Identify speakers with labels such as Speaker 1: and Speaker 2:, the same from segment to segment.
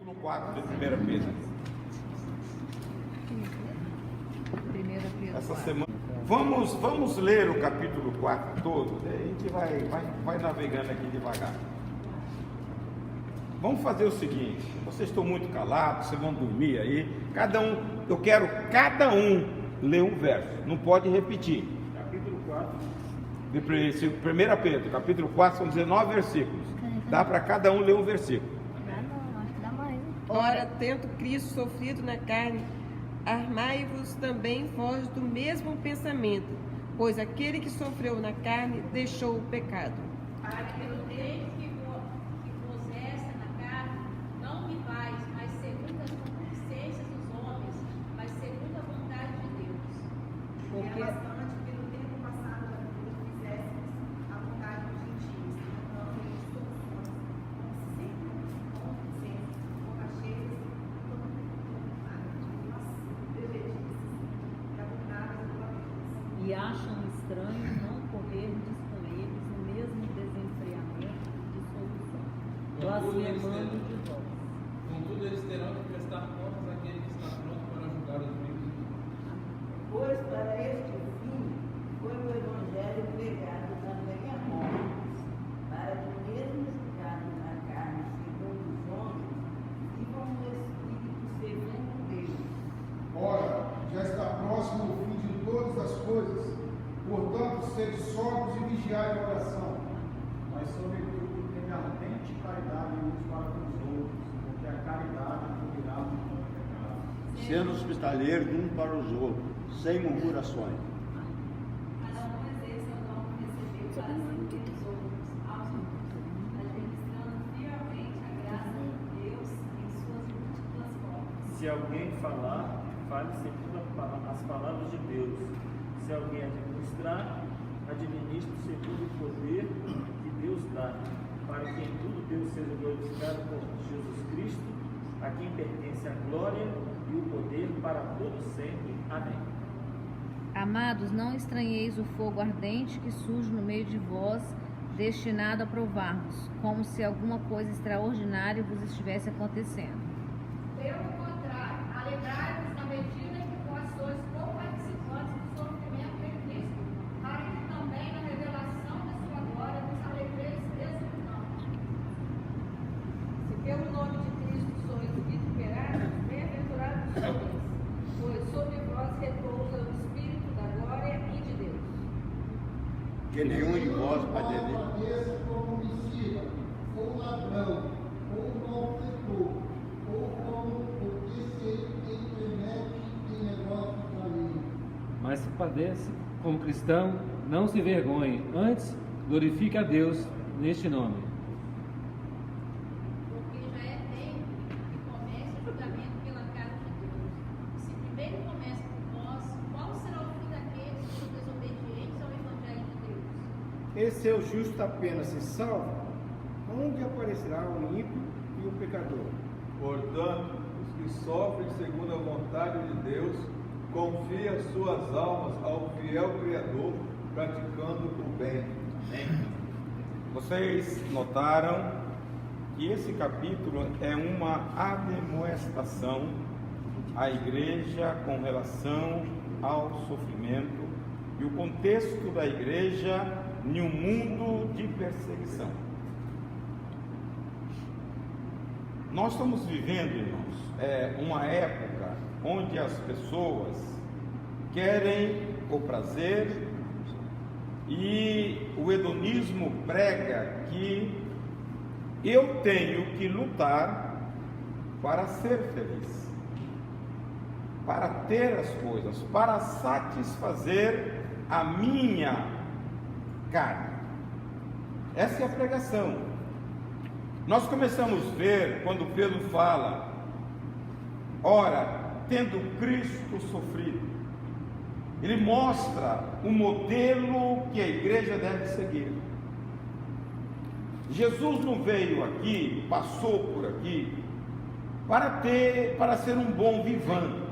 Speaker 1: capítulo 4 de 1 Pedro. Essa semana. Vamos ler o capítulo 4 todo. A gente vai navegando aqui devagar. Vamos fazer o seguinte: vocês estão muito calados, vocês vão dormir aí. Eu quero cada um ler um verso, não pode repetir.
Speaker 2: Capítulo 4.
Speaker 1: De 1 Pedro, capítulo 4, são 19 versículos. Dá para cada um ler um versículo.
Speaker 3: Acho que dá mais.
Speaker 4: Ora, tendo Cristo sofrido na carne, armai-vos também vós do mesmo pensamento, pois aquele que sofreu na carne deixou o pecado.
Speaker 5: Para que pelo tempo que vos resta na carne, não vivais mais segundo as concupiscências dos homens, mas segundo a vontade de Deus.
Speaker 4: Porque
Speaker 6: É bastante pelo tempo passado da vida fizéssemos a vontade dos gentios, não em soluções, sempre com concupiscências, borracheiras, bebedices e abomináveis idolatras.
Speaker 7: E acham estranho não correrdes com eles no mesmo desenfreamento e dissolução, blasfemando de vós.
Speaker 2: Contudo, eles terão que prestar contas àquele que está pronto para julgar os vivos.
Speaker 8: Pois para este fim foi o Evangelho pregado também a nós, para que mesmo julgado na carne segundo os homens, vivam no Espírito segundo Deus.
Speaker 9: Ora, já está próximo o fim de todas as coisas, portanto, sede sóbrios e vigiai a oração.
Speaker 10: Mas, sobretudo, tenha ardente caridade uns para com os outros, porque a caridade cobrirá muito o pecado.
Speaker 11: Sendo hospitaleiros uns para os outros, sem murmurações.
Speaker 5: Cada um exerça o dom que recebeu para servir os outros, aos outros, administrando fielmente a graça de Deus em suas múltiplas formas.
Speaker 2: Se alguém falar, fale segundo as palavras de Deus. Se alguém administrar, administre segundo o poder que Deus dá, para que em tudo Deus seja glorificado por Jesus Cristo, a quem pertence a glória e o poder para todo sempre. Amém.
Speaker 3: Amados, não estranheis o fogo ardente que surge no meio de vós, destinado a provar-vos, como se alguma coisa extraordinária vos estivesse acontecendo.
Speaker 5: Pelo contrário, alegrai-vos na medida em que vós sois co-participantes do sofrimento de Cristo, para que também na revelação da sua glória vos alegreis exultando. Se pelo nome de Cristo sois vituperados, bem-aventurados sois, pois sobre vós repousa o Espírito da glória e de Deus.
Speaker 11: Que nenhum de vós
Speaker 9: Não
Speaker 11: padecer.
Speaker 9: padeça como homicida, ou ladrão, ou malfeitor, ou como o que se entremete em negócio alheio.
Speaker 12: Mas se padece como cristão, não se envergonhe, antes glorifique a Deus neste nome.
Speaker 5: Porque já é tempo que comece o julgamento pela casa de Deus. E se primeiro começa por nós, qual será o fim daqueles que são desobedientes ao Evangelho de Deus?
Speaker 10: Esse é o justo apenas se salva, onde aparecerá o ímpio e o pecador.
Speaker 13: Portanto, os que sofrem segundo a vontade de Deus, confiem suas almas ao fiel Criador, praticando o bem.
Speaker 1: Vocês notaram que esse capítulo é uma admoestação à igreja com relação ao sofrimento e o contexto da igreja em um mundo de perseguição. Nós estamos vivendo, irmãos, uma época onde as pessoas querem o prazer e o hedonismo prega que eu tenho que lutar para ser feliz, para ter as coisas, para satisfazer a minha carne. Essa é a pregação. Nós começamos a ver quando Pedro fala: ora, tendo Cristo sofrido, ele mostra o modelo que a igreja deve seguir. Jesus não veio aqui, passou por aqui para ser um bom vivante,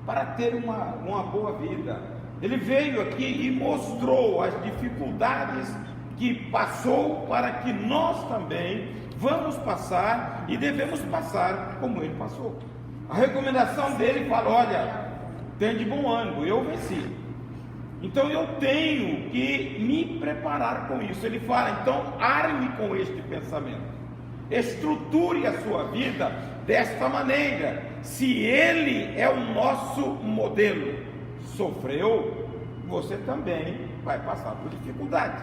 Speaker 1: para ter uma boa vida. Ele veio aqui e mostrou as dificuldades que passou para que nós também vamos passar e devemos passar como ele passou. A recomendação dele fala: olha, tenha de bom ânimo, eu venci. Então eu tenho que me preparar com isso. Ele fala: então arme com este pensamento, estruture a sua vida desta maneira. Se ele é o nosso modelo, sofreu, você também vai passar por dificuldade.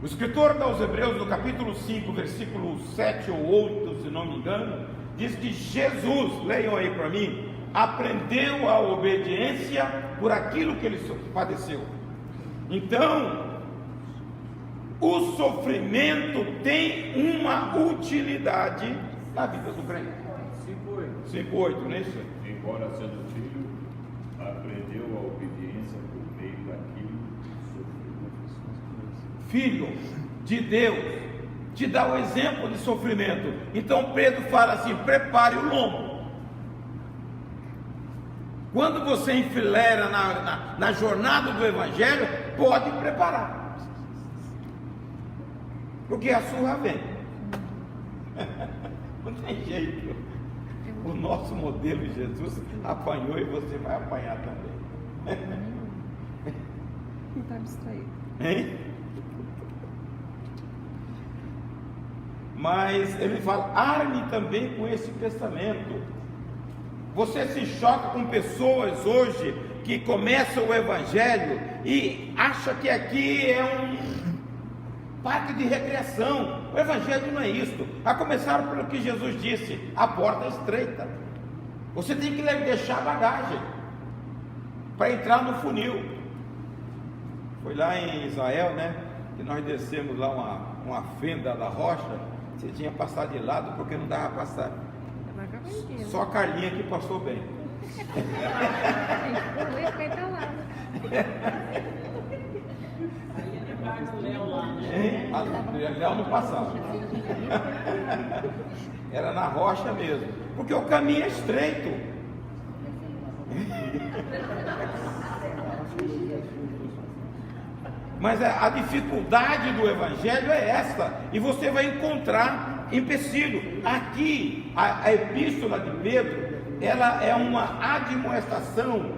Speaker 1: O escritor aos Hebreus, no capítulo 5, versículo 7 ou 8, se não me engano, diz que Jesus, leiam aí para mim, aprendeu a obediência por aquilo que ele padeceu. Então, o sofrimento tem uma utilidade na vida do crente. 5:8, não é isso?
Speaker 14: Embora sendo filho, aprendeu a obediência por meio daquilo que sofreu.
Speaker 1: Filho de Deus te dá o exemplo de sofrimento. Então Pedro fala assim: prepare o lombo. Quando você enfileira na jornada do Evangelho, pode preparar, porque a surra vem. Não tem jeito. O nosso modelo Jesus apanhou e você vai apanhar também.
Speaker 4: Não está distraído.
Speaker 1: Hein? Mas ele fala: arme também com esse pensamento. Você se choca com pessoas hoje que começam o Evangelho e acha que aqui é um parque de recreação. O Evangelho não é isso. A começar pelo que Jesus disse: a porta é estreita. Você tem que deixar a bagagem para entrar no funil. Foi lá em Israel, né? Que nós descemos lá uma fenda da rocha. Você tinha passado de lado porque não dava para passar. Só a Carlinha que passou bem.
Speaker 3: Eu ia ficar lá.
Speaker 1: Léo não passava. Era na rocha mesmo, porque o caminho é estreito. Mas a dificuldade do Evangelho é esta, e você vai encontrar empecilho. Aqui, a epístola de Pedro, ela é uma admoestação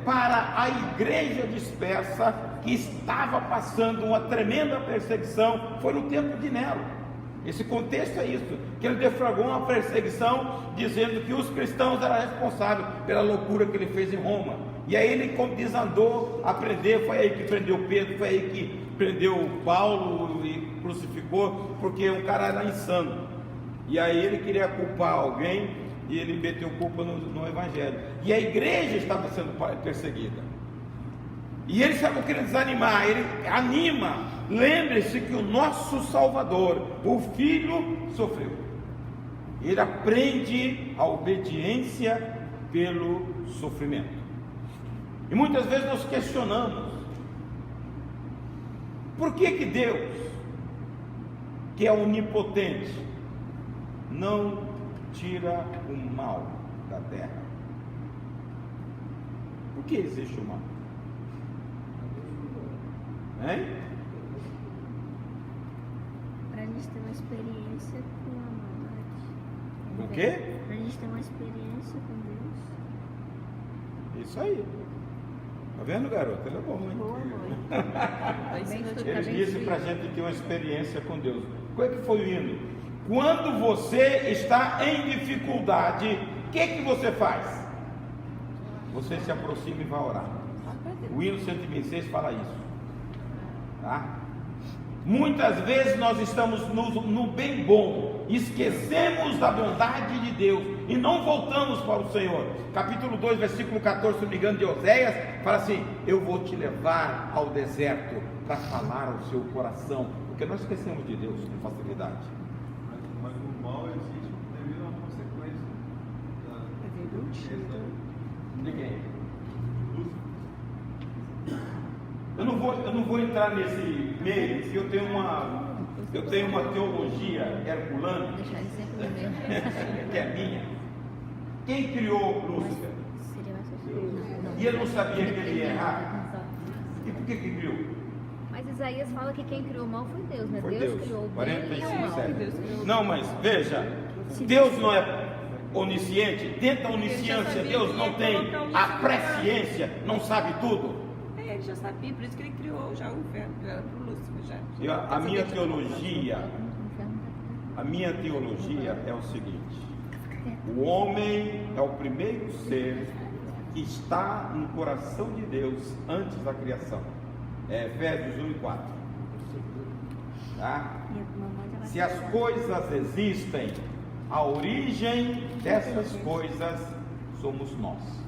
Speaker 1: para a igreja dispersa, que estava passando uma tremenda perseguição. Foi no tempo de Nero. Esse contexto é isso, que ele deflagrou uma perseguição, dizendo que os cristãos eram responsáveis pela loucura que ele fez em Roma. E aí ele desandou a prender. Foi aí que prendeu Pedro, foi aí que prendeu Paulo e crucificou, porque um cara era insano. E aí ele queria culpar alguém e ele meteu culpa no Evangelho. E a igreja estava sendo perseguida. E eles estavam querendo desanimar. Ele anima: lembre-se que o nosso Salvador, o Filho, sofreu. Ele aprende a obediência pelo sofrimento. E muitas vezes nós questionamos: por que Deus, que é onipotente, não tira o mal da terra? Por que existe o mal? Hein?
Speaker 15: Para a gente ter uma experiência com a maldade.
Speaker 1: O quê?
Speaker 15: Para a gente ter uma experiência com Deus.
Speaker 1: Isso aí. Tá vendo, garoto? Ele é bom, hein?
Speaker 15: Boa,
Speaker 1: Ele disse para a gente ter uma experiência com Deus. Qual é que foi o hino? Quando você está em dificuldade, o que você faz? Você se aproxima e vai orar. O hino 126 fala isso. Tá? Muitas vezes nós estamos no bem bom, esquecemos da bondade de Deus e não voltamos para o Senhor. Capítulo 2, versículo 14, se não me engano, de Oséias, fala assim: eu vou te levar ao deserto para falar ao seu coração, porque nós esquecemos de Deus com facilidade.
Speaker 13: Mas o mal existe devido a uma consequência
Speaker 1: de quem? Eu não vou entrar nesse meio, porque eu tenho uma teologia herculana, que é minha. Quem criou Lúcifer? E ele não sabia que ele ia errar. E por que criou?
Speaker 3: Mas Isaías fala que quem criou o mal foi Deus, né?
Speaker 1: Foi
Speaker 3: Deus criou o bem e o mal.
Speaker 1: 45:7. Não, mas veja, Deus não é onisciente. Dentro da onisciência, Deus não tem a presciência, não sabe tudo.
Speaker 4: Ele já sabia, por isso que ele criou já o inferno para o Lúcifer.
Speaker 1: A minha teologia é o seguinte: o homem é o primeiro ser que está no coração de Deus antes da criação. É Efésios 1:4. Tá? Se as coisas existem, a origem dessas coisas somos nós.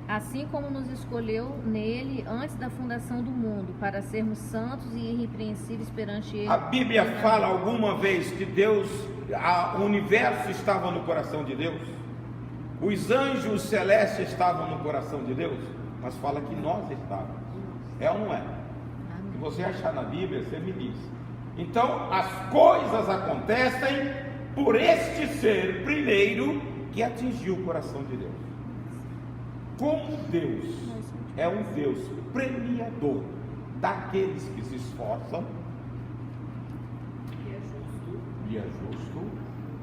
Speaker 3: Assim como nos escolheu nele antes da fundação do mundo, para sermos santos e irrepreensíveis perante ele.
Speaker 1: A Bíblia fala alguma vez que Deus, o universo estava no coração de Deus? Os anjos celestes estavam no coração de Deus? Mas fala que nós estávamos. É ou não é? Se você achar na Bíblia, você me diz. Então, as coisas acontecem por este ser primeiro que atingiu o coração de Deus. Como Deus é um Deus premiador daqueles que se esforçam e é justo,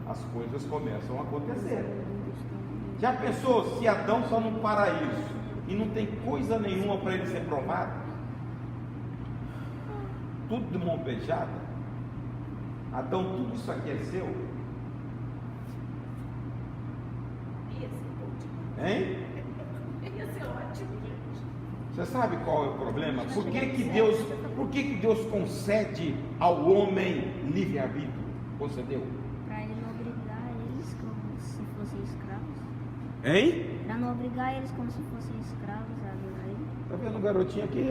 Speaker 1: as coisas começam a acontecer. Já pensou se Adão está no paraíso e não tem coisa nenhuma para ele ser provado? Tudo de mão beijada? Adão, tudo isso aqui é seu? Hein?
Speaker 6: Ia ser ótimo, gente.
Speaker 1: Você sabe qual é o problema? Por que Deus concede ao homem livre-arbítrio? Concedeu?
Speaker 15: Para ele não obrigar eles como se fossem escravos.
Speaker 1: Hein?
Speaker 15: Para não obrigar eles como se fossem escravos a adorar ele.
Speaker 1: Tá vendo o garotinho aqui,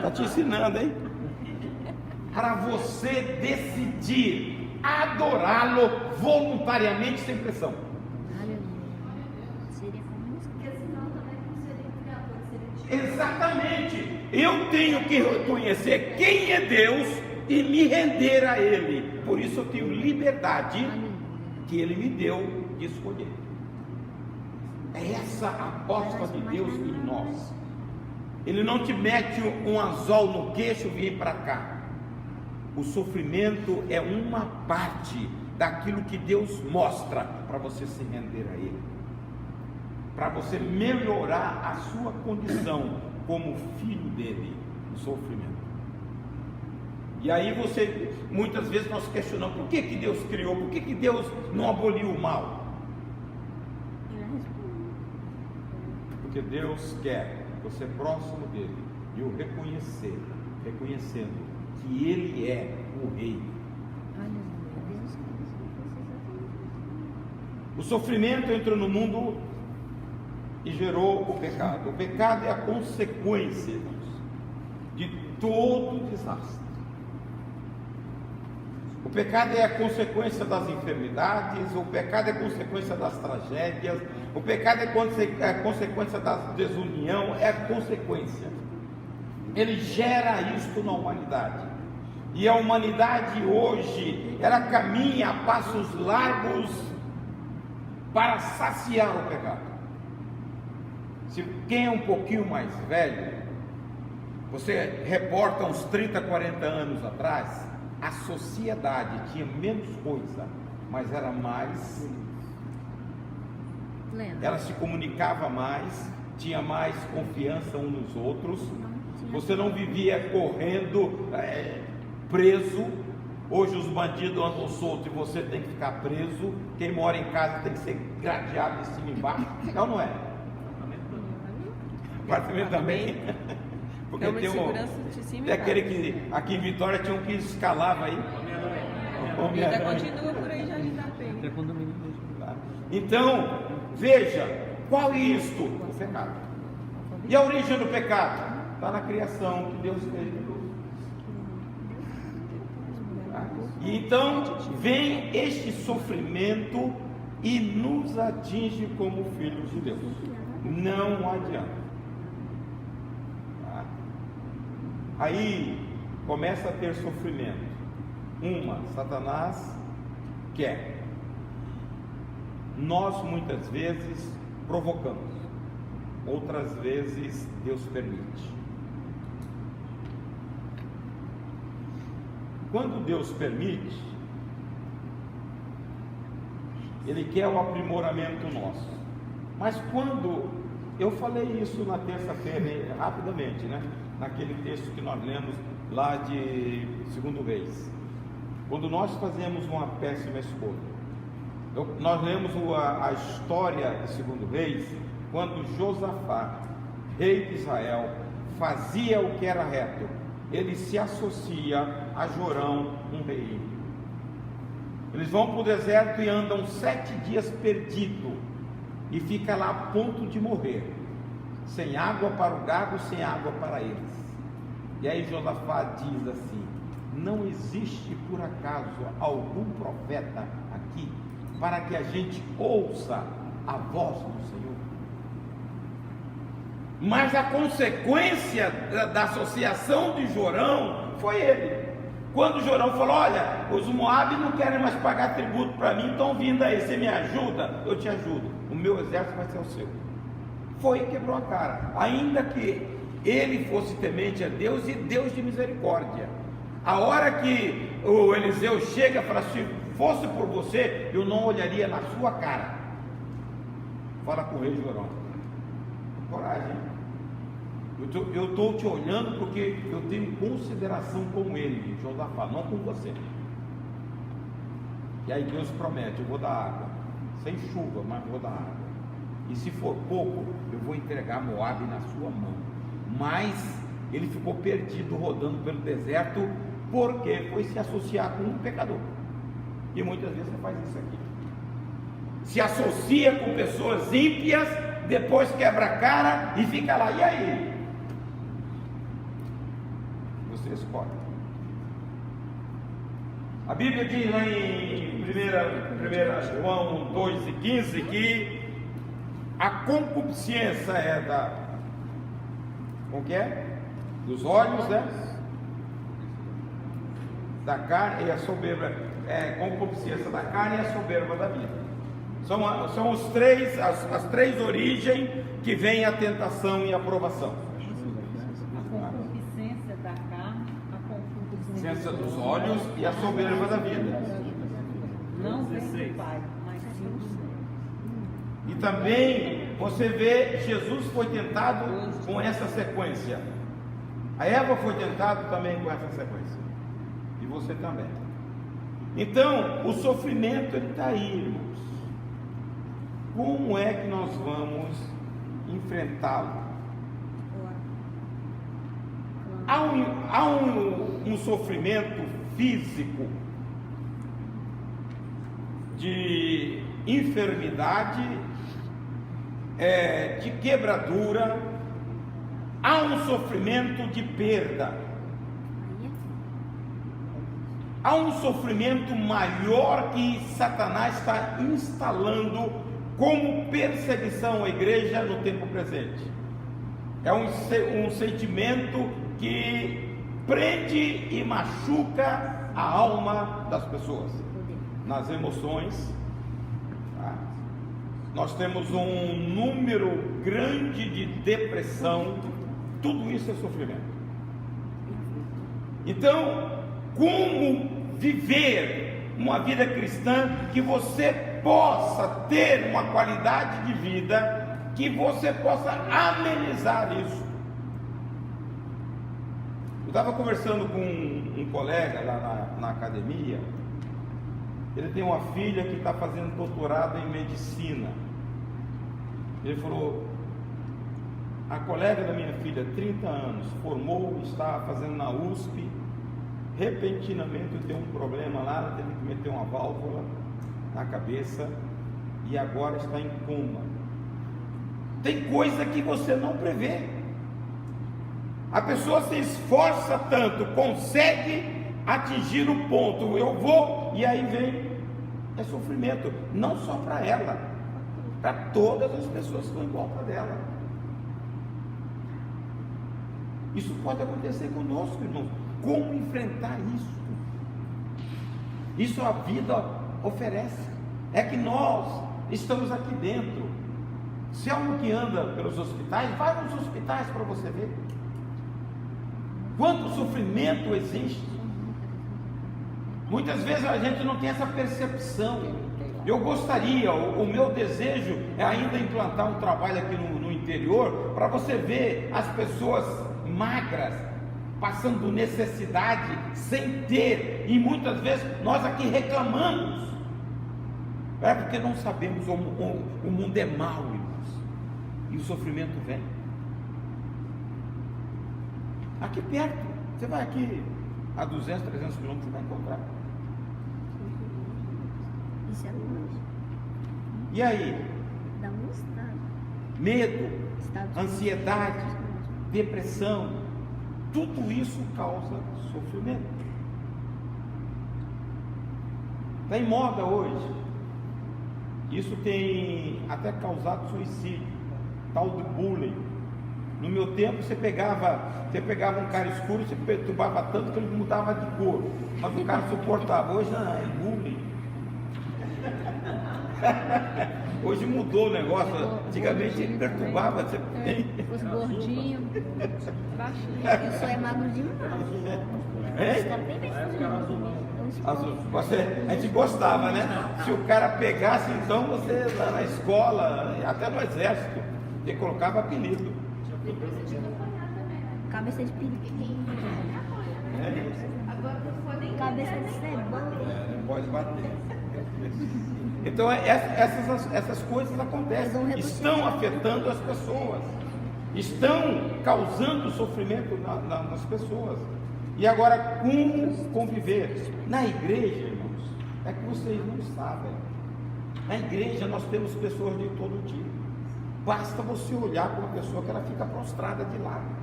Speaker 1: Tá te ensinando, hein? Para você decidir adorá-lo voluntariamente, sem pressão. Exatamente. Eu tenho que reconhecer quem é Deus e me render a Ele. Por isso eu tenho liberdade que Ele me deu de escolher. É essa a aposta de Deus em nós. Ele não te mete um anzol no queixo e vem para cá. O sofrimento é uma parte daquilo que Deus mostra para você se render a Ele, para você melhorar a sua condição como filho dele, o sofrimento. E aí muitas vezes nós questionamos, por que Deus criou, por que Deus não aboliu o mal? Porque Deus quer você próximo dele e o reconhecendo que ele é o rei. O sofrimento entrou no mundo e gerou o pecado. O pecado é a consequência de todo desastre. O pecado é a consequência das enfermidades, o pecado é a consequência das tragédias, o pecado é a consequência da desunião, é a consequência. Ele gera isto na humanidade. E a humanidade hoje, ela caminha a passos largos para saciar o pecado. Se quem é um pouquinho mais velho, você reporta uns 30, 40 anos atrás, a sociedade tinha menos coisa, mas era mais, ela se comunicava mais, tinha mais confiança uns nos outros, você não vivia correndo, preso. Hoje os bandidos andam soltos e você tem que ficar preso. Quem mora em casa tem que ser gradeado de cima e embaixo, é ou não é? Apartamento também. Porque tem aquele que aqui em Vitória tinha um que escalava aí.
Speaker 4: Ainda continua por aí, já lhe dá pena.
Speaker 1: Então, veja, qual é isto? O pecado. E a origem do pecado? Está na criação que Deus fez. E então vem este sofrimento e nos atinge como filhos de Deus. Não adianta. Aí começa a ter sofrimento. Satanás quer. Nós muitas vezes provocamos, outras vezes Deus permite. quando Deus permite, Ele quer o aprimoramento nosso. Mas quando, eu falei isso na terça-feira, rapidamente, né? Naquele texto que nós lemos lá de 2 Reis. Quando nós fazemos uma péssima escolha, nós lemos a história de 2 Reis, quando Josafá, rei de Israel, fazia o que era reto, ele se associa a Jorão, um rei. Eles vão para o deserto e andam 7 dias perdidos, e fica lá a ponto de morrer, sem água para o gado, sem água para eles. E aí Josafá diz assim: não existe por acaso algum profeta aqui para que a gente ouça a voz do Senhor? Mas a consequência da associação de Jorão foi ele. Quando Jorão falou: olha, os Moabe não querem mais pagar tributo para mim, estão vindo aí, você me ajuda? Eu te ajudo, o meu exército vai ser o seu. Foi e quebrou a cara, ainda que ele fosse temente a Deus e Deus de misericórdia. A hora que o Eliseu chega e fala: se fosse por você, eu não olharia na sua cara. Fala com o rei Jorão: coragem, eu estou te olhando porque eu tenho consideração com ele, Josafá, não com você. E aí Deus promete: eu vou dar água, sem chuva, mas vou dar água. E se for pouco, eu vou entregar Moabe na sua mão. Mas ele ficou perdido rodando pelo deserto, porque foi se associar com um pecador. E muitas vezes você faz isso aqui, se associa com pessoas ímpias, depois quebra a cara e fica lá. E aí? Você escolhe. A Bíblia diz lá em 1 João 2,15 que a concupiscência é como que é? Dos olhos, né? Da carne, e a soberba, concupiscência da carne e a soberba da vida. São as três origens que vem a tentação e a provação.
Speaker 7: A concupiscência da carne, a concupiscência
Speaker 1: dos olhos e a soberba da vida.
Speaker 7: Não vem do Pai, mas sim do céu.
Speaker 1: E também você vê, Jesus foi tentado com essa sequência. A Eva foi tentada também com essa sequência. E você também. Então, o sofrimento ele está aí, irmãos. Como é que nós vamos enfrentá-lo? Há um sofrimento físico de enfermidade, de quebradura. Há um sofrimento de perda. Há um sofrimento maior que Satanás está instalando como perseguição à igreja no tempo presente. É um sentimento que prende e machuca a alma das pessoas, nas emoções. Tá? Nós temos um número grande de depressão. Tudo isso é sofrimento. Então, como viver uma vida cristã que você possa ter uma qualidade de vida, que você possa amenizar isso? Eu estava conversando com um colega lá na academia. Ele tem uma filha que está fazendo doutorado em medicina. Ele falou: a colega da minha filha, 30 anos, formou, está fazendo na USP, repentinamente tem um problema lá, ela teve que meter uma válvula na cabeça e agora está em coma. Tem coisa que você não prevê. A pessoa se esforça tanto, consegue atingir o ponto, eu vou, e aí vem, é sofrimento, não só para ela, para todas as pessoas que estão em volta dela. Isso pode acontecer conosco, irmãos. Como enfrentar isso? Isso a vida oferece. É que nós estamos aqui dentro. Se é um que anda pelos hospitais, vai nos hospitais para você ver quanto sofrimento existe. Muitas vezes a gente não tem essa percepção. Eu gostaria, o meu desejo é ainda implantar um trabalho aqui no interior, para você ver as pessoas magras, passando necessidade, sem ter, e muitas vezes nós aqui reclamamos, é porque não sabemos, o mundo é mau, irmãos, e o sofrimento vem. Aqui perto, você vai aqui a 200, 300 quilômetros, você vai encontrar.
Speaker 15: Isso é longe.
Speaker 1: E aí?
Speaker 15: Dá um estado.
Speaker 1: Medo,
Speaker 15: Estados
Speaker 1: ansiedade,
Speaker 15: Unidos.
Speaker 1: depressão, tudo isso causa sofrimento. Está em moda hoje. Isso tem até causado suicídio, tal de bullying. No meu tempo você pegava um cara escuro, você perturbava tanto que ele mudava de cor, mas o cara suportava. Hoje não, é bullying. Hoje mudou o negócio. Antigamente ele perturbava. Você
Speaker 3: fosse gordinho, baixinho.
Speaker 15: Eu sou é magro demais.
Speaker 1: Hein?
Speaker 15: Tá bem
Speaker 1: A gente gostava, né? Se o cara pegasse, então você lá na escola, até no exército, ele colocava apelido.
Speaker 15: Cabeça de periquito. Cabeça de cebola.
Speaker 1: Não pode bater. Então essas coisas acontecem, estão afetando as pessoas, estão causando sofrimento nas pessoas. E agora, como conviver? Na igreja, irmãos, é que vocês não sabem. Na igreja nós temos pessoas de todo tipo. Basta você olhar para uma pessoa que ela fica prostrada de lado.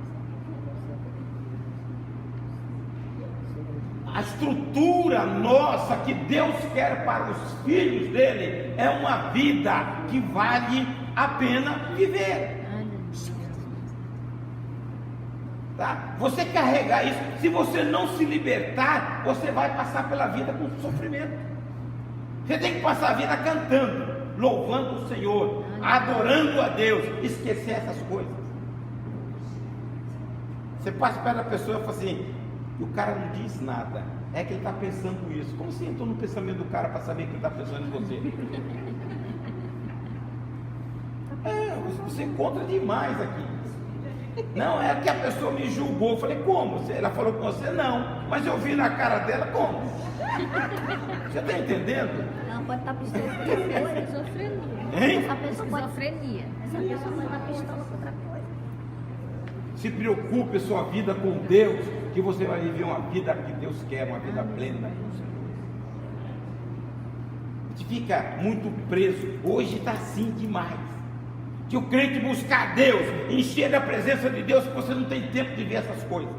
Speaker 1: A estrutura nossa que Deus quer para os filhos dele é uma vida que vale a pena viver. Tá? Você carregar isso, se você não se libertar, você vai passar pela vida com sofrimento. Você tem que passar a vida cantando, louvando o Senhor, adorando a Deus, esquecer essas coisas. Você passa perto da pessoa e fala assim, o cara não diz nada, é que ele está pensando isso. Como você entrou no pensamento do cara para saber que ele está pensando em você? Você encontra demais aqui. Não, é que a pessoa me julgou. Eu falei, como? Ela falou com você? Não, mas eu vi na cara dela, como? Você está entendendo?
Speaker 15: Ela pode estar pistola com outra coisa. Essa pessoa pode
Speaker 3: Esquizofrenia.
Speaker 15: Essa pessoa pode estar pistola com outra coisa.
Speaker 1: Se preocupe a sua vida com Deus, que você vai viver uma vida que Deus quer, uma vida plena. A gente fica muito preso. Hoje está assim demais. Que o crente buscar Deus, encher da presença de Deus, que você não tem tempo de ver essas coisas.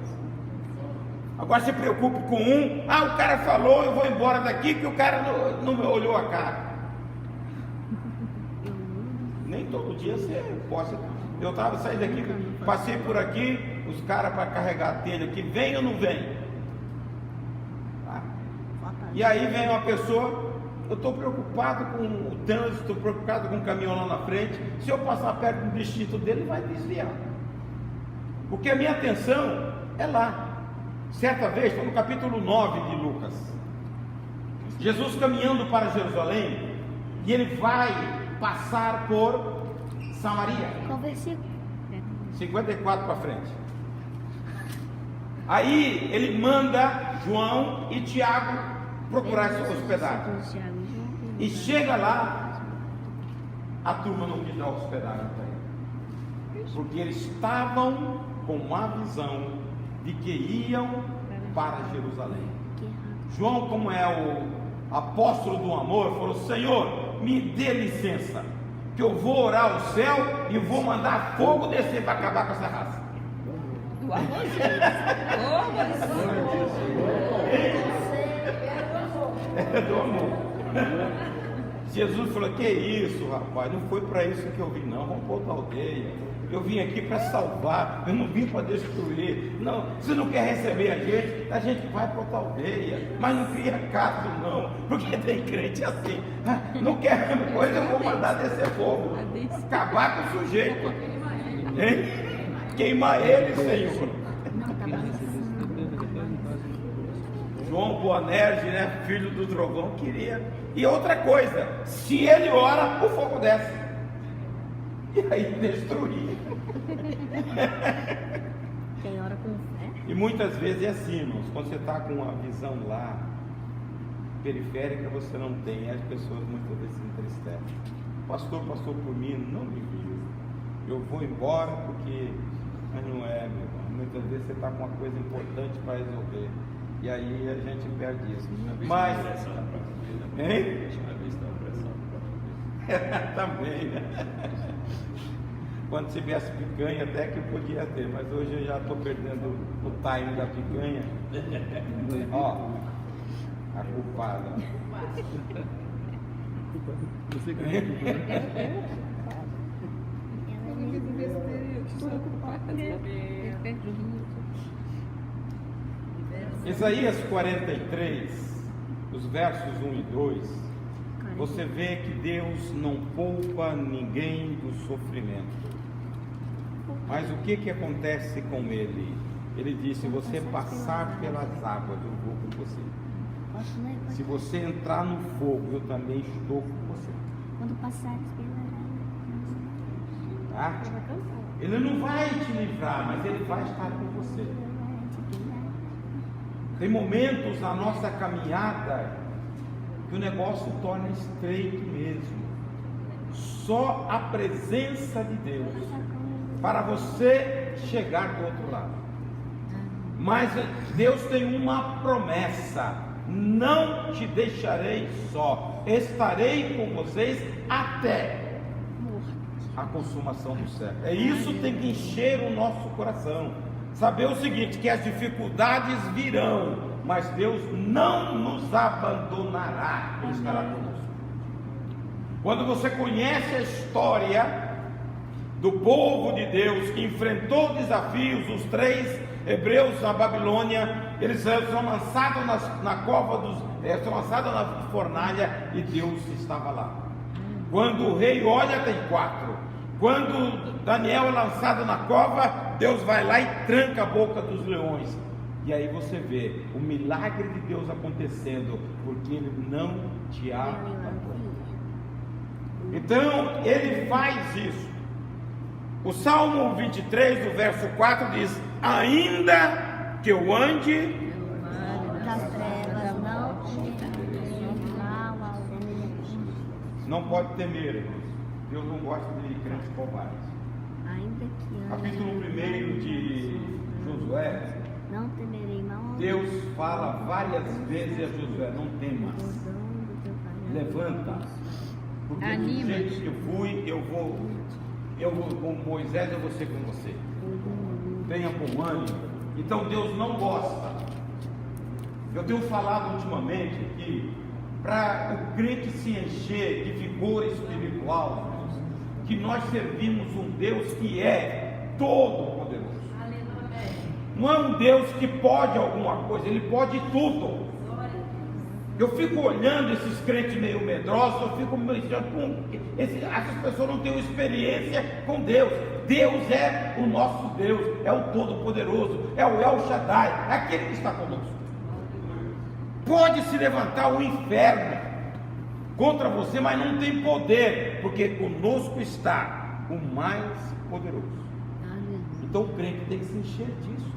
Speaker 1: Agora se preocupe com o cara falou, eu vou embora daqui, que o cara não me olhou a cara. Nem todo dia você pode. Eu estava saindo daqui, passei por aqui, os caras para carregar a telha aqui, vem ou não vem? Tá? E aí vem uma pessoa, eu estou preocupado com o trânsito, estou preocupado com o caminhão lá na frente. Se eu passar perto do distrito dele, ele vai desviar. Porque a minha atenção é lá. Certa vez, foi no capítulo 9 de Lucas, Jesus caminhando para Jerusalém, e ele vai passar por Samaria.
Speaker 15: Qual versículo?
Speaker 1: 54 para frente. Aí ele manda João e Tiago procurar essa hospedagem. E chega lá, a turma não quis dar hospedagem para ele, porque eles estavam com uma visão de que iam para Jerusalém. João, como é o apóstolo do amor, falou: Senhor, me dê licença, que eu vou orar ao céu e vou mandar fogo descer para acabar com essa raça.
Speaker 4: Do amor,
Speaker 1: É do amor. Jesus falou: que isso, rapaz, não foi para isso que eu vim, não. Vamos para outra aldeia. Eu vim aqui para salvar, eu não vim para destruir. Não, se não quer receber a gente vai para outra aldeia, mas não cria caso não, porque tem crente assim, não quer a mesma coisa, eu vou mandar descer fogo, acabar com o sujeito, hein? Queimar ele, Senhor. João Boanerges, né, filho do trovão, queria. E outra coisa, se ele ora, o fogo desce. E aí destruía.
Speaker 15: Quem ora com fé?
Speaker 1: E muitas vezes é assim, irmãos, quando você está com uma visão lá, periférica, você não tem, as pessoas muitas vezes se entristecem. Pastor passou por mim, não me viu. Eu vou embora porque... Mas não é, meu irmão. Muitas vezes você está com uma coisa importante para resolver. E aí a gente perde isso. Mas... Hein? Também, né? Quando tivesse picanha, até que eu podia ter, mas hoje eu já estou perdendo o time da picanha. Ó, a culpada.
Speaker 12: Você que é
Speaker 1: Isaías 43, os versos 1 e 2, você vê que Deus não poupa ninguém do sofrimento. Mas o que acontece com ele? Ele disse: se você passar pelas águas, eu vou com você. Se você entrar no fogo, eu também estou com você.
Speaker 15: Quando passares pela
Speaker 1: Tá? Ele não vai te livrar, mas ele vai estar com você. Tem momentos na nossa caminhada que o negócio torna estreito mesmo. Só a presença de Deus para você chegar do outro lado. Mas Deus tem uma promessa: não te deixarei só, estarei com vocês até a consumação do século. É isso que tem que encher o nosso coração. Saber o seguinte, que as dificuldades virão, mas Deus não nos abandonará, Ele estará conosco. Quando você conhece a história do povo de Deus que enfrentou desafios, os 3 hebreus na Babilônia, eles são lançados na cova são lançados na fornalha, e Deus estava lá. Quando o rei olha, tem 4. Quando Daniel é lançado na cova, Deus vai lá e tranca a boca dos leões. E aí você vê o milagre de Deus acontecendo, porque Ele não te abandona. Então, Ele faz isso. O Salmo 23, do verso 4 diz: ainda que eu ande
Speaker 15: das trevas,
Speaker 1: não pode temer, irmãos. Deus não gosta de crentes covardes.
Speaker 15: ainda que ande
Speaker 1: Capítulo 1 de Josué,
Speaker 15: não temerei mal.
Speaker 1: Deus fala várias vezes a Josué: não temas, levanta, porque do jeito que eu fui, eu vou com Moisés, eu vou ser com você. Tenha bom ânimo. Então Deus não gosta. Eu tenho falado ultimamente que para o crente se encher de vigor espiritual, que nós servimos um Deus que é todo poderoso. Não é um Deus que pode alguma coisa, Ele pode tudo. Eu fico olhando esses crentes meio medrosos, eu fico pensando, essas pessoas não têm experiência com Deus. Deus é o nosso Deus, é o Todo-Poderoso, é o El Shaddai, é aquele que está conosco. Pode se levantar o inferno contra você, mas não tem poder, porque conosco está o mais poderoso. Então o crente tem que se encher disso.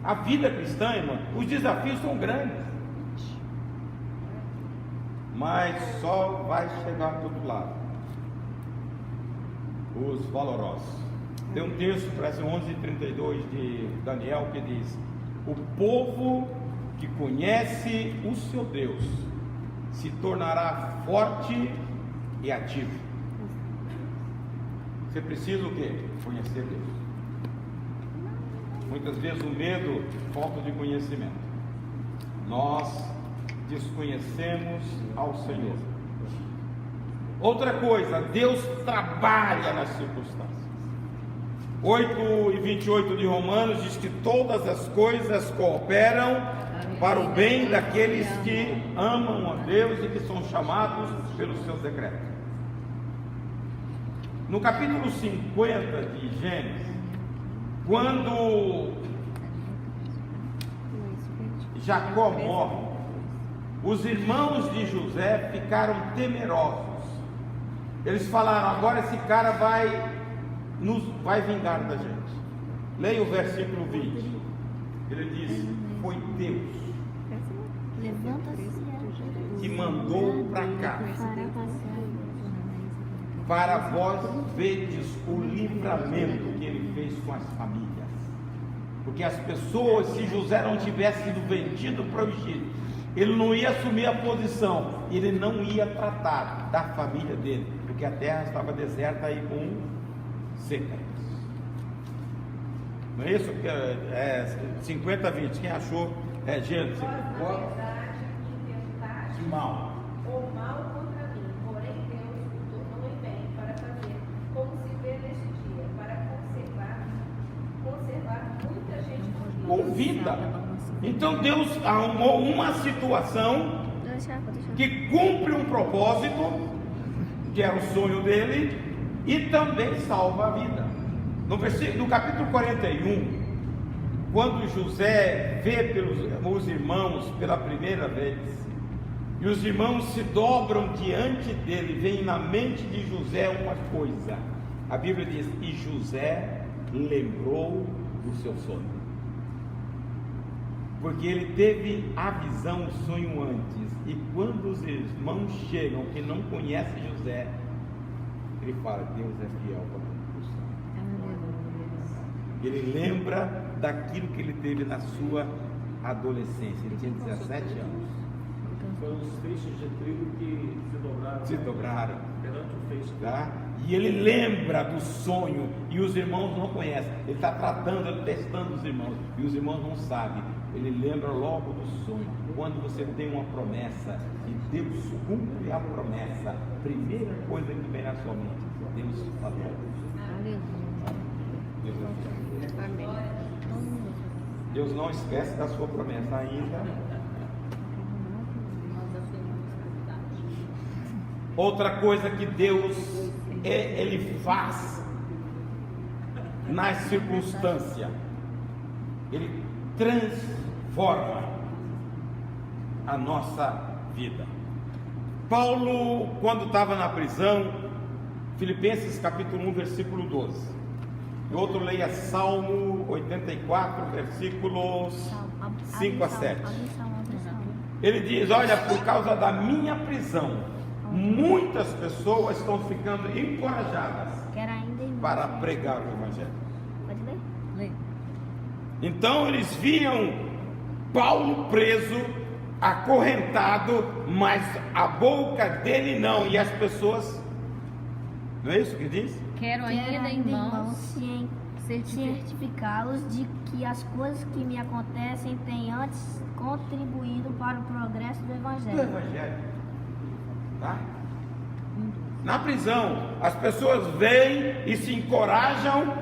Speaker 1: A vida cristã, irmão, os desafios são grandes, mas só vai chegar do outro lado os valorosos. Tem um texto, parece 11:32 de Daniel, que diz: o povo que conhece o seu Deus se tornará forte e ativo. Você precisa o quê? Conhecer Deus. Muitas vezes o medo, falta de conhecimento. Nós desconhecemos ao Senhor. Outra coisa, Deus trabalha nas circunstâncias. 8:28 de Romanos diz que todas as coisas cooperam para o bem daqueles que amam a Deus e que são chamados pelos seus decretos. No capítulo 50 de Gênesis, quando Jacó morre, os irmãos de José ficaram temerosos. Eles falaram: agora esse cara vai vingar da gente. Leia o versículo 20. Ele diz: foi Deus que mandou para cá, para vós vedes o livramento que ele fez com as famílias. Porque as pessoas, se José não tivesse sido vendido para o Egito, ele não ia assumir a posição, ele não ia tratar da família dele, porque a terra estava deserta e com seca. Não é isso? 50-20, quem achou? Gente, mal.
Speaker 6: Ou mal contra mim, porém Deus o tornou em bem para fazer como se vê neste dia, para conservar muita gente
Speaker 1: com vida. Então Deus arrumou uma situação que cumpre um propósito, que era o sonho dele, e também salva a vida. No capítulo 41, quando José vê os irmãos pela primeira vez, e os irmãos se dobram diante dele, vem na mente de José uma coisa. A Bíblia diz: e José lembrou do seu sonho. Porque ele teve a visão, o sonho antes. E quando os irmãos chegam que não conhecem José, ele fala: Deus é fiel para cumprir o sonho. Ele lembra daquilo que ele teve na sua adolescência. Ele tinha 17 anos.
Speaker 2: Foram os feixes de trigo que se dobraram perante o feixe.
Speaker 1: Tá? E ele lembra do sonho, e os irmãos não conhecem. Ele está tratando, testando os irmãos, e os irmãos não sabem. Ele lembra logo do sonho. Quando você tem uma promessa e Deus cumpre a promessa, primeira coisa que vem na sua mente: Deus falou. Deus não esquece da sua promessa ainda. Outra coisa que Deus ele faz nas circunstâncias, ele transforma a nossa vida. Paulo, quando estava na prisão, Filipenses capítulo 1, versículo 12. E outro leia Salmo 84, versículos 5 a 7. Ele diz: olha, por causa da minha prisão, muitas pessoas estão ficando encorajadas para pregar o Evangelho.
Speaker 15: Pode ler?
Speaker 1: Então eles viam Paulo preso, acorrentado, mas a boca dele não, e as pessoas, não é isso que diz?
Speaker 3: Quero ainda em mãos
Speaker 15: certificá-los de que as coisas que me acontecem têm antes contribuído para o progresso do Evangelho.
Speaker 1: Tá? Na prisão, as pessoas vêm e se encorajam,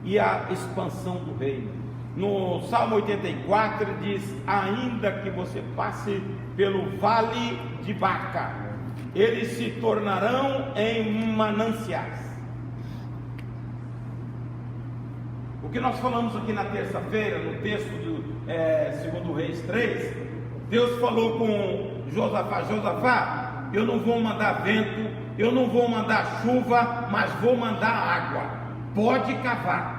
Speaker 1: e a expansão do reino. No Salmo 84 ele diz: ainda que você passe pelo vale de Baca, eles se tornarão em mananciais. O que nós falamos aqui na terça-feira, no texto do 2 Reis 3, Deus falou com Josafá: eu não vou mandar vento, eu não vou mandar chuva, mas vou mandar água, pode cavar.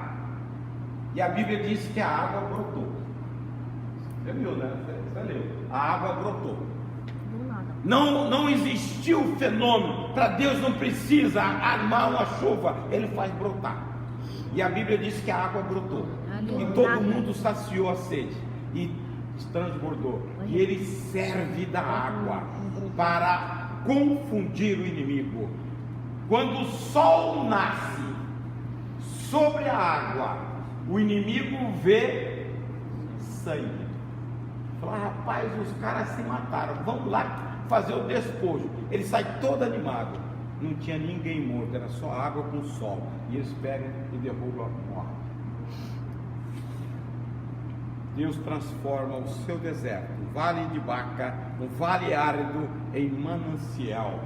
Speaker 1: E a Bíblia diz que a água brotou. Você viu, né? Você leu. A água brotou. Não existiu fenômeno. Para Deus não precisa armar uma chuva, Ele faz brotar. E a Bíblia diz que a água brotou. E todo mundo saciou a sede e transbordou. E Ele serve da água para confundir o inimigo. Quando o sol nasce sobre a água, o inimigo vê sangue. Fala: rapaz, os caras se mataram, vamos lá fazer o despojo. Ele sai todo animado. Não tinha ninguém morto, era só água com sol. E eles pegam e derrubam a morte. Deus transforma o seu deserto, o vale de Baca, um vale árido, em manancial.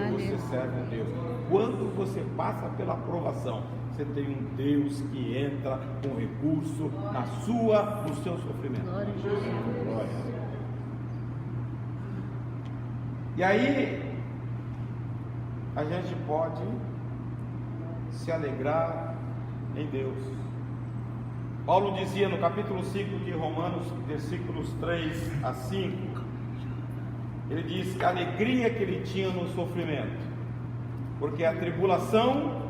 Speaker 1: Porque você serve a Deus. quando você passa pela provação, você tem um Deus que entra com recurso no seu sofrimento. Glória. E aí a gente pode se alegrar em Deus. Paulo dizia no capítulo 5 de Romanos, versículos 3 a 5, ele diz que a alegria que ele tinha no sofrimento, porque a tribulação,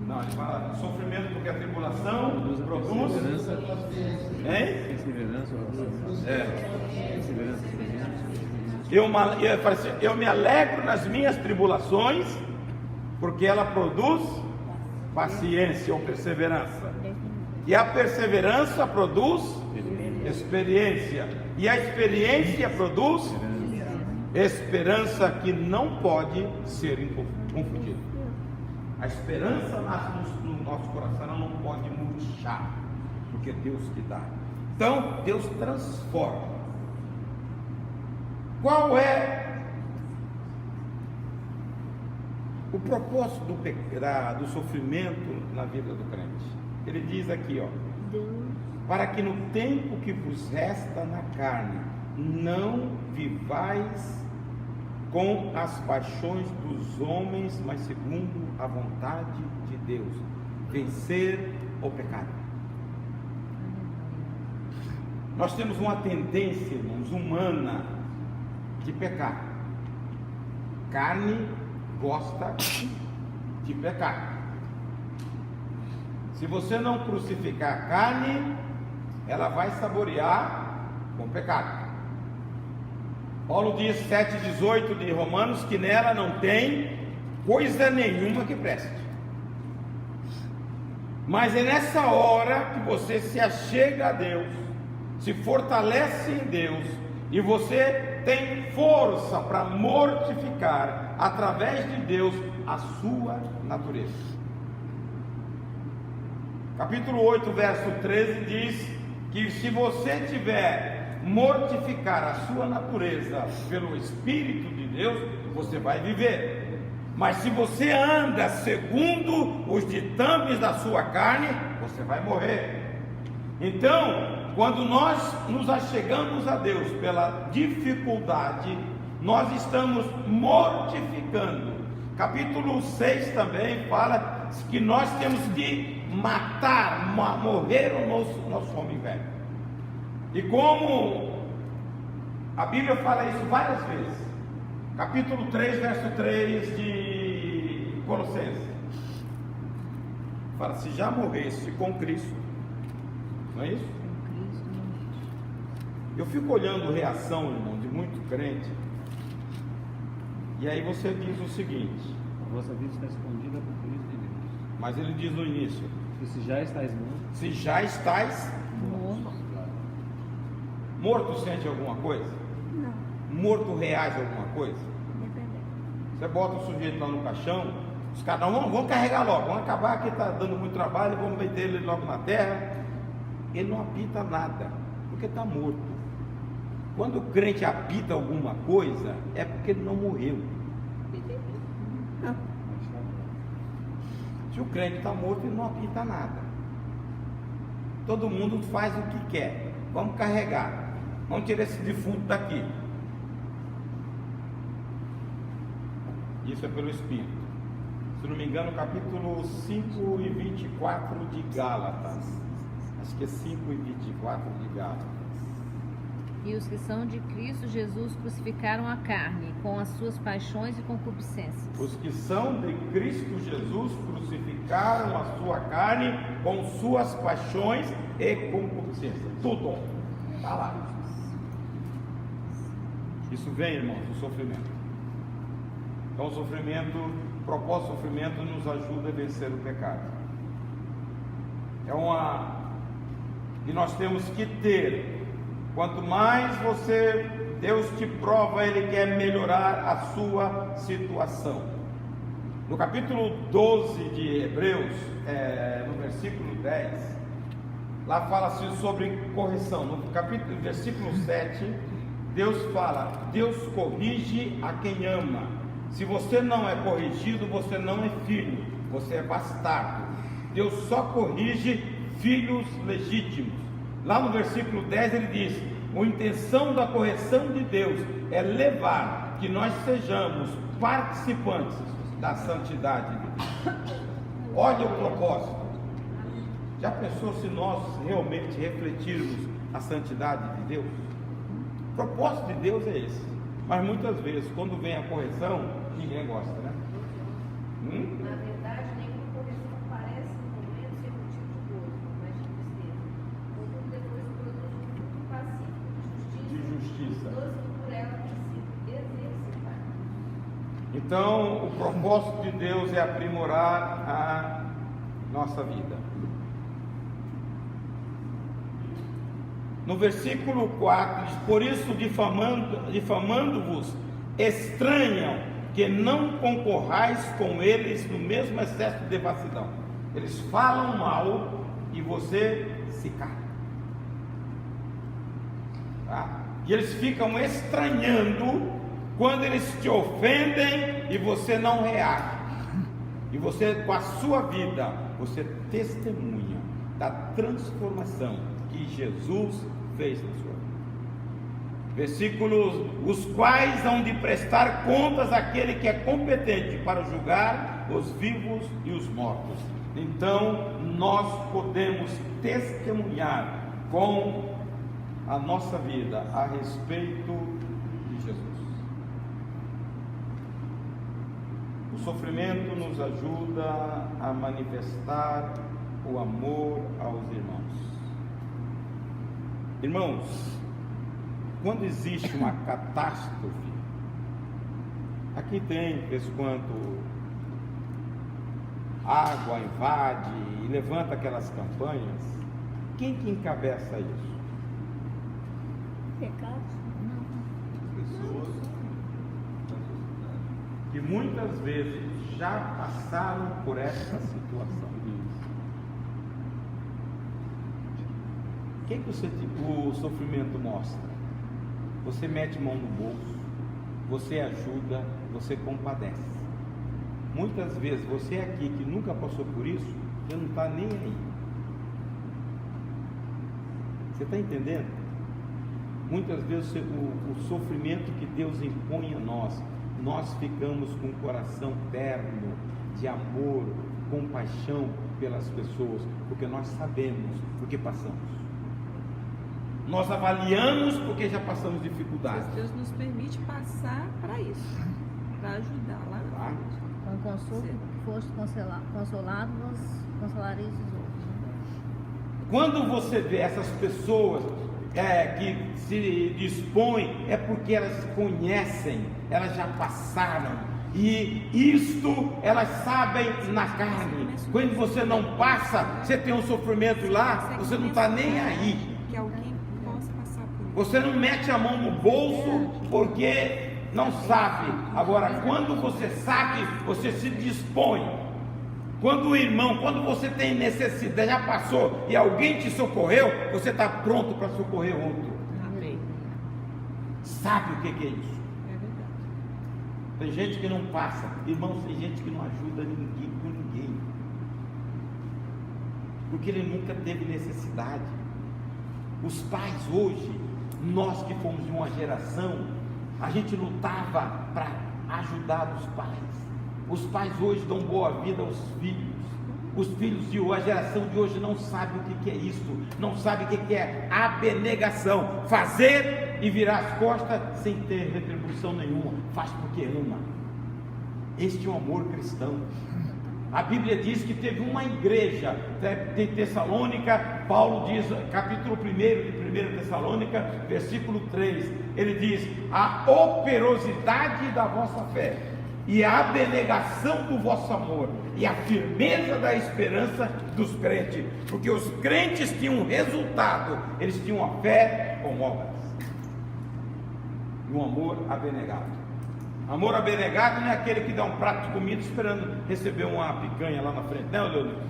Speaker 1: não, ele fala sofrimento porque a tribulação produz eu me alegro nas minhas tribulações, porque ela produz paciência ou perseverança, e a perseverança produz experiência, e a experiência produz esperança, que não pode ser confundida. A esperança nasce no nosso coração, ela não pode murchar, porque é Deus que dá. Então Deus transforma. Qual é o propósito do sofrimento na vida do crente? Ele diz aqui, para que no tempo que vos resta na carne, não vivais com as paixões dos homens, mas segundo a vontade de Deus, vencer o pecado. Nós temos uma tendência, irmãos, humana de pecar. Carne gosta de pecar. Se você não crucificar a carne, ela vai saborear com pecado. Paulo diz 7,18 de Romanos que nela não tem coisa nenhuma que preste. Mas é nessa hora que você se achega a Deus, se fortalece em Deus, e você tem força para mortificar através de Deus a sua natureza. Capítulo 8, verso 13 diz que se você tiver mortificar a sua natureza pelo Espírito de Deus, você vai viver. Mas se você anda segundo os ditames da sua carne, você vai morrer. Então, quando nós nos achegamos a Deus pela dificuldade, nós estamos mortificando. Capítulo 6 também fala que nós temos que matar, morrer o nosso homem velho. E como a Bíblia fala isso várias vezes, capítulo 3, verso 3 de Colossenses, fala: se já morresse com Cristo, não é isso? Eu fico olhando reação, irmão, de muito crente, e aí você diz o seguinte:
Speaker 12: a vossa vida está escondida por Cristo em Deus.
Speaker 1: Mas ele diz no início:
Speaker 12: e se já estáis mortos,
Speaker 1: se já estáis morto, sente alguma coisa?
Speaker 15: Não.
Speaker 1: Morto reage alguma coisa? Você bota o sujeito lá no caixão, os caras vamos carregar logo, vamos acabar que está dando muito trabalho, vamos meter ele logo na terra. Ele não apita nada, porque está morto. Quando o crente apita alguma coisa, é porque ele não morreu. Se o crente está morto, ele não apita nada. Todo mundo faz o que quer. Vamos carregar. Vamos tirar esse defunto daqui. Isso é pelo Espírito. Se não me engano, capítulo 5 e 24 de Gálatas. Acho que é 5 e 24 de Gálatas.
Speaker 3: E os que são de Cristo Jesus crucificaram a carne, com as suas paixões e concupiscências.
Speaker 1: Os que são de Cristo Jesus crucificaram a sua carne com suas paixões e concupiscências. Tudo está lá. Isso vem, irmãos, do sofrimento. Então o sofrimento, o propósito do sofrimento nos ajuda a vencer o pecado. E nós temos que ter, quanto mais Deus te prova, Ele quer melhorar a sua situação. No capítulo 12 de Hebreus, no versículo 10, lá fala-se sobre correção. No versículo 7, Deus fala: Deus corrige a quem ama Se você não é corrigido, você não é filho, você é bastardo. Deus só corrige filhos legítimos. Lá no versículo 10 ele diz: a intenção da correção de Deus é levar que nós sejamos participantes da santidade de Deus. Olha o propósito. Já pensou se nós realmente refletirmos a santidade de Deus? O propósito de Deus é esse. Mas muitas vezes, quando vem a correção, ninguém gosta, né?
Speaker 5: Na verdade, nenhuma correção parece no momento ser motivo de gozo, mas de tristeza. Contudo, depois produz um fruto pacífico de justiça, dos que por ela têm sido exercitados.
Speaker 1: Então, o propósito de Deus é aprimorar a nossa vida. No versículo 4 diz: por isso difamando-vos estranham que não concorrais com eles no mesmo excesso de devassidão. Eles falam mal e você se cala, tá? E eles ficam estranhando quando eles te ofendem e você não reage. E você, com a sua vida, você testemunha da transformação que Jesus fez na sua vida. Versículos: os quais hão de prestar contas àquele que é competente para julgar os vivos e os mortos. Então nós podemos testemunhar com a nossa vida a respeito de Jesus. O sofrimento nos ajuda a manifestar o amor aos irmãos. Irmãos, quando existe uma catástrofe, aqui tem, de vez em quando, água invade e levanta aquelas campanhas, quem que encabeça isso?
Speaker 15: Pecado?
Speaker 1: Pessoas que muitas vezes já passaram por essa situação. O que o sofrimento mostra? Você mete mão no bolso, você ajuda, você compadece. Muitas vezes você aqui que nunca passou por isso, você não está nem aí. Você está entendendo? Muitas vezes o sofrimento que Deus impõe a nós ficamos com o coração terno de amor, compaixão pelas pessoas, porque nós sabemos o que passamos. Nós avaliamos porque já passamos dificuldades.
Speaker 4: Deus nos permite passar para isso, para ajudar lá na frente.
Speaker 3: Com consolo foste consolado, vos consolareis os outros.
Speaker 1: Quando você vê essas pessoas que se dispõem, é porque elas conhecem, elas já passaram, e isto elas sabem na carne. Quando você não passa, você tem um sofrimento lá, você não está nem aí.
Speaker 4: Que alguém possa passar por isso.
Speaker 1: Você não mete a mão no bolso porque não sabe. Agora, quando você sabe, você se dispõe. Quando o irmão, quando você tem necessidade, já passou e alguém te socorreu, você está pronto para socorrer outro.
Speaker 4: Amém.
Speaker 1: Sabe o que é isso?
Speaker 4: É verdade.
Speaker 1: Tem gente que não passa, irmãos, tem gente que não ajuda ninguém com ninguém, porque ele nunca teve necessidade. Os pais hoje, nós que fomos de uma geração, a gente lutava para ajudar os pais. Os pais hoje dão boa vida aos filhos. Os filhos de hoje, a geração de hoje não sabe o que é isso, não sabe o que é abnegação, fazer e virar as costas sem ter retribuição nenhuma, faz porque ama. Este é o amor cristão. A Bíblia diz que teve uma igreja de Tessalônica. Paulo diz, capítulo 1 de 1 Tessalônica, versículo 3, ele diz: a operosidade da vossa fé e a abnegação do vosso amor e a firmeza da esperança dos crentes, porque os crentes tinham um resultado, eles tinham a fé com obras e um amor abnegado. Amor abnegado não é aquele que dá um prato de comida esperando receber uma picanha lá na frente, não, Leonardo?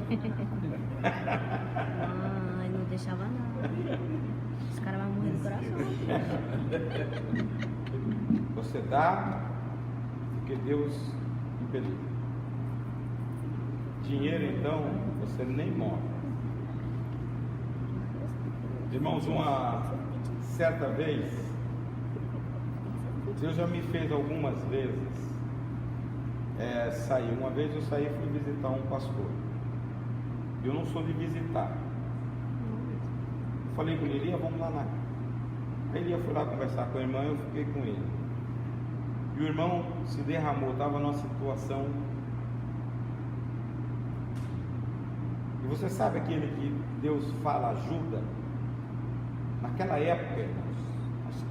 Speaker 15: Ai, não deixava não. Os caras vão morrer do coração.
Speaker 1: Você dá porque Deus impediu. Dinheiro, então, você nem morre. Irmãos, uma certa vez, Deus já me fez algumas vezes sair. Uma vez eu saí e fui visitar um pastor. Eu não sou de visitar. Falei com ele, Elia, vamos lá na... Aí Elia foi lá conversar com a irmã, eu fiquei com ele. E o irmão se derramou, estava numa situação. E você sabe aquele que Deus fala ajuda? Naquela época, irmãos, acho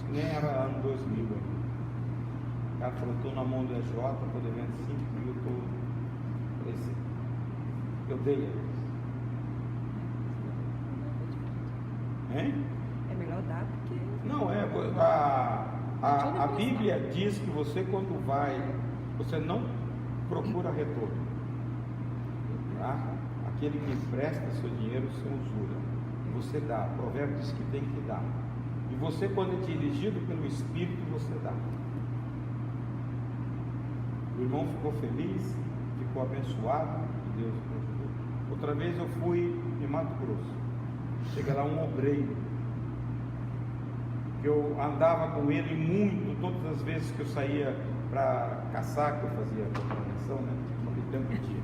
Speaker 1: que nem era ano 2000. O cara falou, estou na mão do EJ, estou devendo 5 mil, eu dei a eles. Hein?
Speaker 4: É melhor dar porque...
Speaker 1: Não, a Bíblia diz que você quando vai, você não procura retorno. Tá? Aquele que empresta seu dinheiro sem usura, você dá. O provérbio diz que tem que dar. E você, quando é dirigido pelo Espírito, você dá. O irmão ficou feliz, ficou abençoado, e Deus o ajudou. Outra vez eu fui em Mato Grosso. Chega lá um obreiro, que eu andava com ele muito, todas as vezes que eu saía para caçar, que eu fazia prevenção, né? Porque tempo tinha.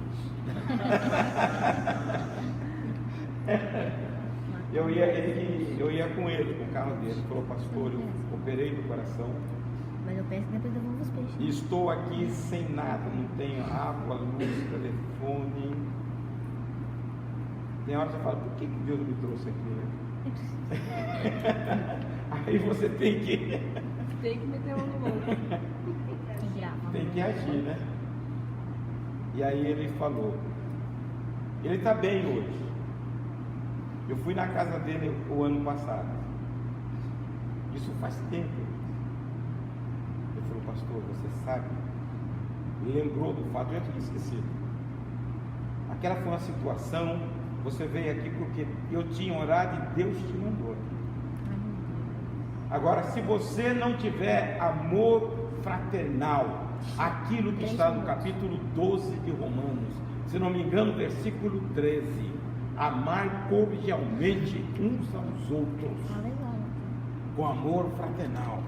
Speaker 1: Eu ia com ele, com o carro dele. Ele falou, pastor, eu operei no coração.
Speaker 15: Mas eu penso que depois devolvo os peixes.
Speaker 1: E estou aqui sem nada, não tenho água, luz, telefone. Tem hora que você fala, por que Deus me trouxe aqui? Aí você tem que
Speaker 4: meter a mão no bolso.
Speaker 1: Tem que agir, né? E aí ele falou, ele está bem hoje. Eu fui na casa dele o ano passado. Isso faz tempo. Ele falou, pastor, você sabe? Lembrou do fato, eu já tinha esquecido. Aquela foi uma situação, você veio aqui porque eu tinha orado e Deus te mandou aqui. Agora, se você não tiver amor fraternal, aquilo que está no capítulo 12 de Romanos, se não me engano, versículo 13, amar cordialmente uns aos outros, com amor fraternal.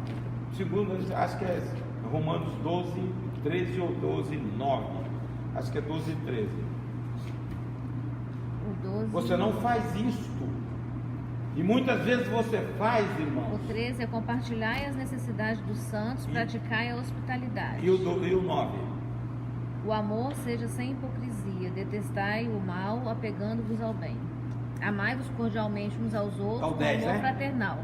Speaker 1: Segundo, acho que é Romanos 12, 13 ou 12, 9, acho que é 12, 13. Você não faz isto. E muitas vezes você faz, irmãos.
Speaker 3: O 13 é compartilhar as necessidades dos santos, praticar a hospitalidade.
Speaker 1: E o 9?
Speaker 3: O amor seja sem hipocrisia, detestai o mal, apegando-vos ao bem. Amai-vos cordialmente uns aos outros, com amor fraternal,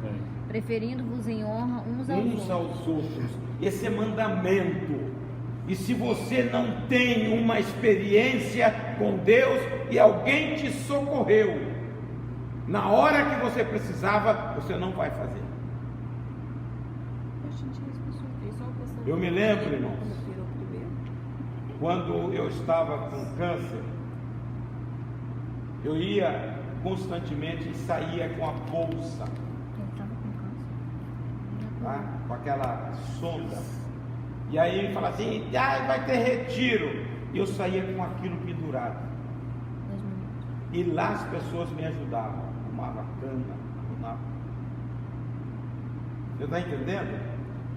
Speaker 3: preferindo-vos em honra uns aos outros.
Speaker 1: Esse é mandamento. E se você não tem uma experiência com Deus e alguém te socorreu na hora que você precisava, você não vai fazer. Eu me lembro, irmãos, quando eu estava com câncer, eu ia constantemente e saía com a bolsa, tá? Com aquela sonda. E aí ele fala assim, vai ter retiro. E eu saía com aquilo pendurado. E lá as pessoas me ajudavam. Arrumava cana, arrumava. Você está entendendo?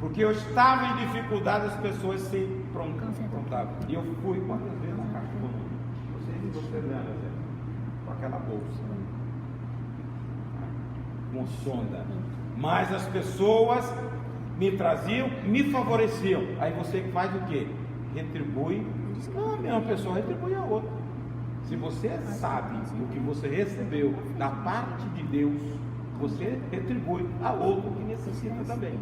Speaker 1: Porque eu estava em dificuldade, as pessoas se prontavam. E eu fui quantas vezes na caixa econômica? Você lembra, com aquela bolsa, com sonda. Mas as pessoas me traziam, me favoreciam. Aí você faz o quê? Retribui. Não, a mesma pessoa retribui a outra. Se você sabe o que você recebeu da parte de Deus, você retribui a outro que necessita também.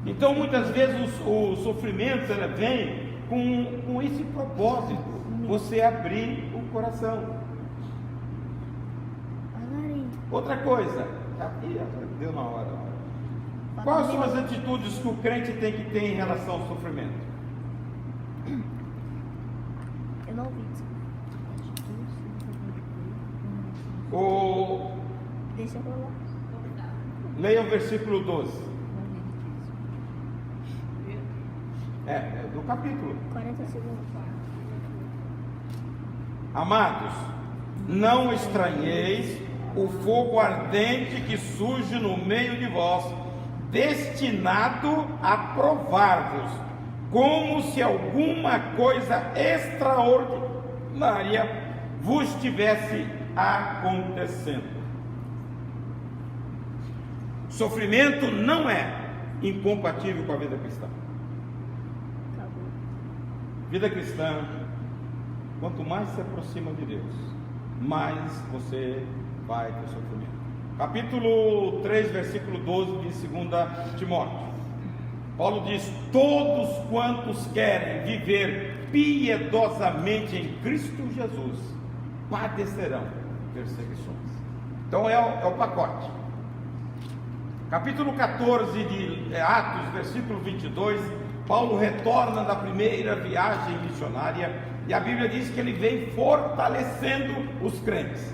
Speaker 1: Então muitas vezes o sofrimento vem com esse propósito, você abrir o coração. Outra coisa, aqui deu na hora. Quais são as atitudes que o crente tem que ter em relação ao sofrimento?
Speaker 15: Eu não ouvi.
Speaker 1: Deixa eu falar. Leia o versículo 12. É do capítulo.
Speaker 15: 40 segundos.
Speaker 1: Amados, não estranheis o fogo ardente que surge no meio de vós, destinado a provar-vos, como se alguma coisa extraordinária vos estivesse acontecendo. Sofrimento não é incompatível com a vida cristã. Vida cristã, quanto mais se aproxima de Deus, mais você vai ter sofrimento. Capítulo 3, versículo 12 de 2 Timóteo. Paulo diz: todos quantos querem viver piedosamente em Cristo Jesus padecerão perseguições. Então é o pacote. Capítulo 14 de Atos, versículo 22, Paulo retorna da primeira viagem missionária e a Bíblia diz que ele vem fortalecendo os crentes.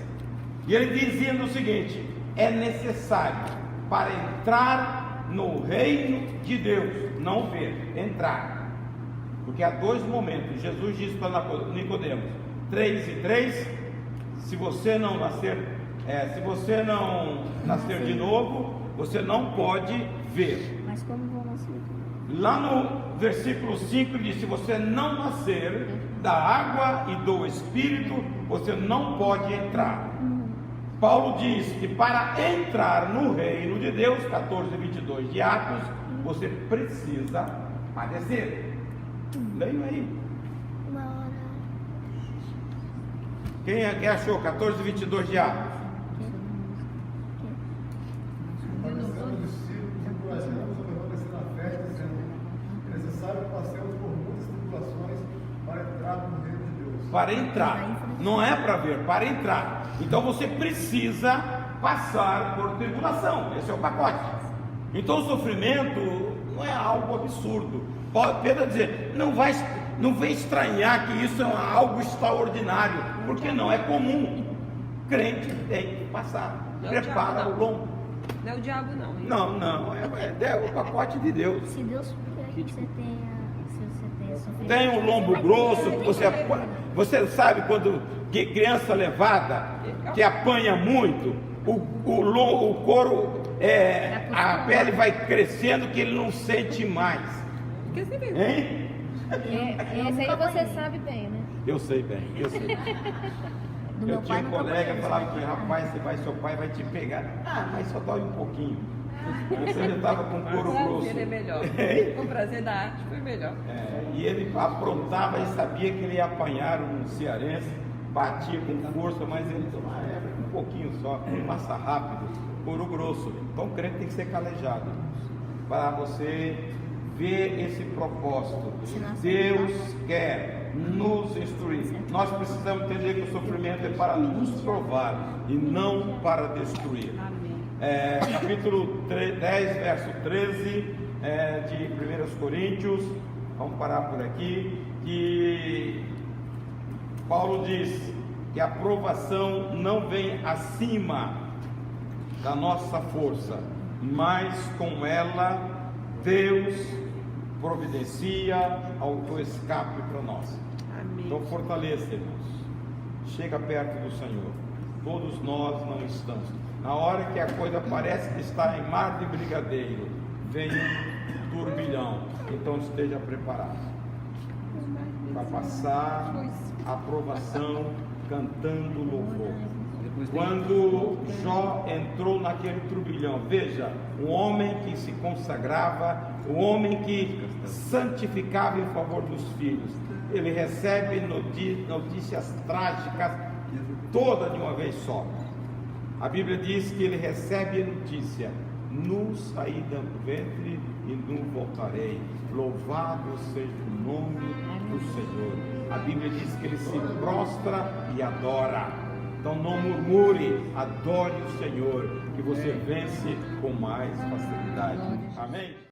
Speaker 1: E ele dizendo o seguinte: é necessário para entrar no reino de Deus, não ver, entrar. Porque há dois momentos. Jesus disse para Nicodemos, 3 e 3, se você não nascer de novo, você não pode ver.
Speaker 15: Mas como vou nascer?
Speaker 1: Lá no versículo 5 diz: se você não nascer da água e do Espírito, você não pode entrar. Paulo diz que para entrar no reino de Deus, 14:22 de Atos, você precisa padecer. Leiam aí. Quem achou 14:22 de Atos? Para entrar, não é para ver, para entrar. Então você precisa passar por tribulação. Esse é o pacote. Então o sofrimento não é algo absurdo. Pedro dizer, não vem estranhar que isso é algo extraordinário, porque não é comum. Crente tem que passar. Prepara o lombo.
Speaker 4: Não é o diabo não.
Speaker 1: Não, é o pacote de Deus.
Speaker 15: Se Deus quer que você tenha sofrimento,
Speaker 1: tem um lombo grosso, você sabe quando criança levada, que apanha muito, o couro, a pele vai crescendo que ele não sente mais. Hein?
Speaker 3: Esse aí você sabe bem, né?
Speaker 1: Eu sei bem. Eu tinha um colega que falava que, rapaz, seu pai vai te pegar. Mas só dói um pouquinho. Você já estava com couro grosso.
Speaker 4: Ele é melhor. O prazer da arte foi melhor.
Speaker 1: E ele aprontava e sabia que ele ia apanhar um cearense, batia com força, mas ele um pouquinho só, passa rápido, couro grosso. Então o crente tem que ser calejado para você ver esse propósito. Deus quer nos instruir. Nós precisamos entender que o sofrimento é para nos provar e não para destruir. Capítulo 10, verso 13 de 1 Coríntios, vamos parar por aqui, que Paulo diz que a provação não vem acima da nossa força, mas com ela Deus providencia o escape para nós. Amém. Então fortaleça, irmãos. Chega perto do Senhor. Todos nós não estamos. Na hora que a coisa parece que está em mar de brigadeiro, vem um turbilhão. Então esteja preparado para passar a provação cantando louvor. Quando Jó entrou naquele turbilhão, veja, um homem que se consagrava, um homem que santificava em favor dos filhos, ele recebe notícias trágicas toda de uma vez só. A Bíblia diz que ele recebe a notícia: nu saí do ventre e nu voltarei, louvado seja o nome do Senhor. A Bíblia diz que ele se prostra e adora. Então não murmure, adore o Senhor, que você vence com mais facilidade. Amém?